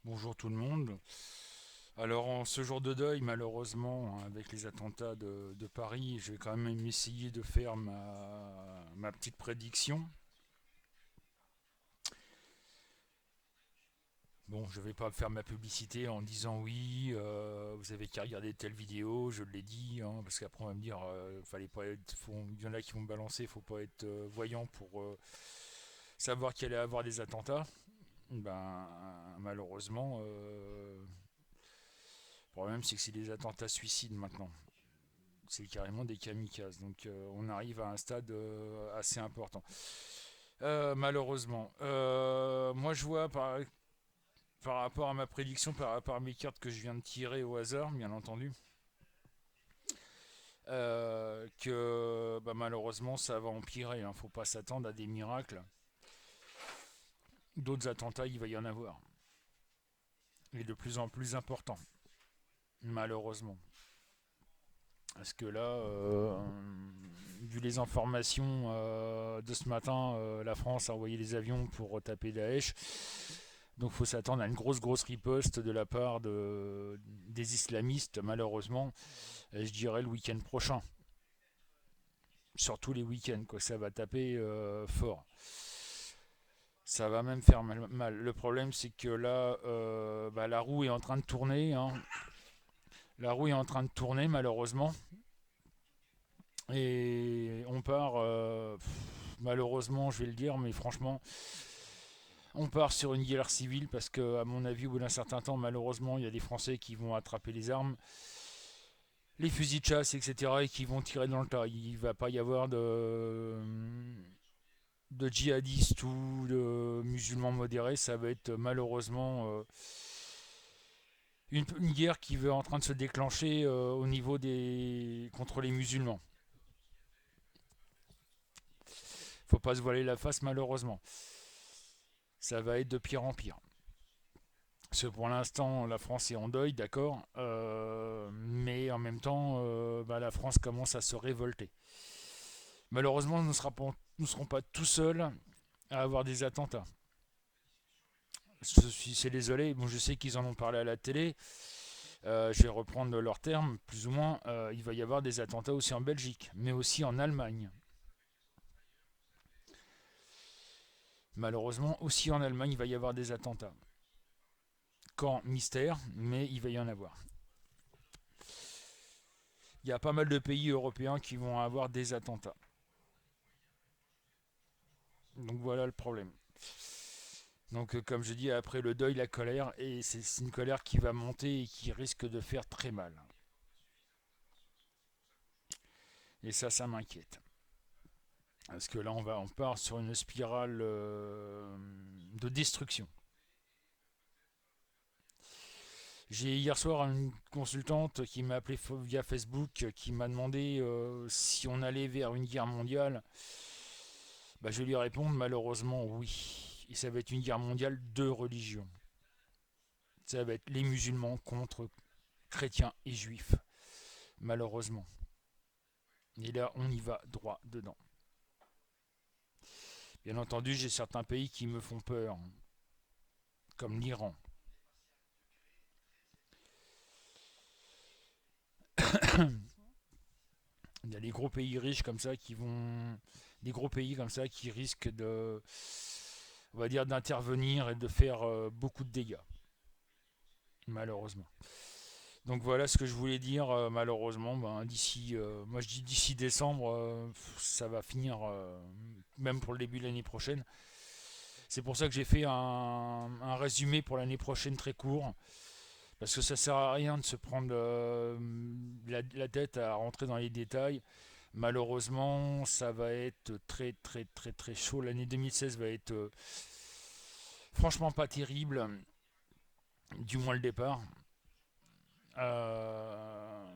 Bonjour tout le monde. Alors en ce jour de deuil, malheureusement, avec les attentats de Paris, je vais quand même essayer de faire ma petite prédiction. Bon, je vais pas faire ma publicité en disant oui, vous avez qu'à regarder telle vidéo, je l'ai dit, hein, parce qu'après on va me dire, fallait pas être, il y en a qui vont me balancer, faut pas être voyant pour savoir qu'il allait avoir des attentats. Ben malheureusement, le problème c'est que c'est des attentats suicides maintenant. C'est carrément des kamikazes. Donc on arrive à un stade assez important. Malheureusement. Moi je vois par rapport à ma prédiction, par rapport à mes cartes que je viens de tirer au hasard, bien entendu, que bah, malheureusement ça va empirer. Hein. Faut pas s'attendre à des miracles. D'autres attentats, il va y en avoir. Et de plus en plus importants. Malheureusement. Parce que là, vu les informations de ce matin, la France a envoyé des avions pour taper Daesh. Donc il faut s'attendre à une grosse riposte de la part des islamistes, malheureusement, je dirais le week-end prochain. Surtout les week-ends, quoi. Ça va taper fort. Ça va même faire mal. Le problème, c'est que là, bah, la roue est en train de tourner. Hein. La roue est en train de tourner, malheureusement. Et on part, malheureusement, je vais le dire, mais franchement, on part sur une guerre civile parce que, à mon avis, au bout d'un certain temps, malheureusement, il y a des Français qui vont attraper les armes, les fusils de chasse, etc., et qui vont tirer dans le tas. Il ne va pas y avoir de djihadistes ou de musulmans modérés. Ça va être malheureusement une guerre qui est en train de se déclencher au niveau des contre les musulmans. Faut pas se voiler la face, malheureusement. Ça va être de pire en pire. Parce que pour l'instant, la France est en deuil, d'accord, mais en même temps, bah, la France commence à se révolter. Malheureusement, nous ne serons pas tout seuls à avoir des attentats. Je suis désolé, bon, je sais qu'ils en ont parlé à la télé, je vais reprendre leurs termes, plus ou moins, il va y avoir des attentats aussi en Belgique, mais aussi en Allemagne. Malheureusement, aussi en Allemagne, il va y avoir des attentats. Quand mystère, mais il va y en avoir. Il y a pas mal de pays européens qui vont avoir des attentats. Donc voilà le problème. Donc comme je dis, après le deuil, la colère, et c'est une colère qui va monter et qui risque de faire très mal. Et ça m'inquiète. Parce que là, on part sur une spirale de destruction. J'ai hier soir une consultante qui m'a appelé via Facebook, qui m'a demandé si on allait vers une guerre mondiale. Bah, je vais lui répondre malheureusement oui. Et ça va être une guerre mondiale de religion. Ça va être les musulmans contre chrétiens et juifs, malheureusement. Et là, on y va droit dedans. Bien entendu, j'ai certains pays qui me font peur, comme l'Iran. Il y a des gros pays riches comme ça qui vont. Des gros pays comme ça qui risquent de. On va dire d'intervenir et de faire beaucoup de dégâts, malheureusement. Donc voilà ce que je voulais dire, malheureusement, ben, d'ici, moi je dis d'ici décembre, ça va finir, même pour le début de l'année prochaine. C'est pour ça que j'ai fait un résumé pour l'année prochaine très court, parce que ça sert à rien de se prendre la tête à rentrer dans les détails. Malheureusement, ça va être très chaud. L'année 2016 va être franchement pas terrible, du moins le départ. Euh,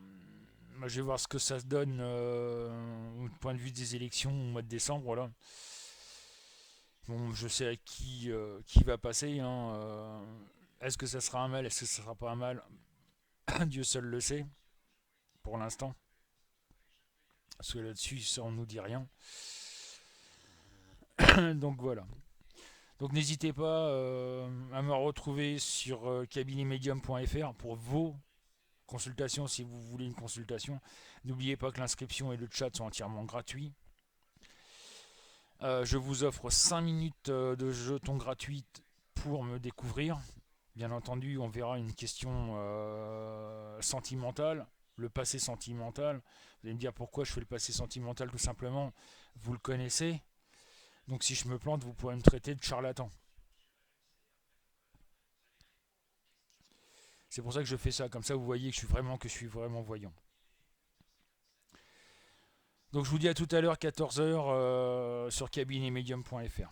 je vais voir ce que ça se donne au point de vue des élections au mois de décembre. Là. Bon, je sais à qui va passer. Hein, est-ce que ça sera un mal? Est-ce que ça sera pas un mal? Dieu seul le sait, pour l'instant. Parce que là-dessus, ça on nous dit rien. Donc voilà. Donc n'hésitez pas à me retrouver sur cabinetmedium.fr pour vos consultations si vous voulez une consultation. N'oubliez pas que l'inscription et le chat sont entièrement gratuits. Je vous offre 5 minutes de jetons gratuits pour me découvrir. Bien entendu, on verra une question sentimentale, le passé sentimental. Vous allez me dire pourquoi je fais le passé sentimental, tout simplement. Vous le connaissez. Donc si je me plante, vous pourrez me traiter de charlatan. C'est pour ça que je fais ça. Comme ça, vous voyez que je suis vraiment voyant. Donc je vous dis à tout à l'heure, 14h sur cabinetmedium.fr.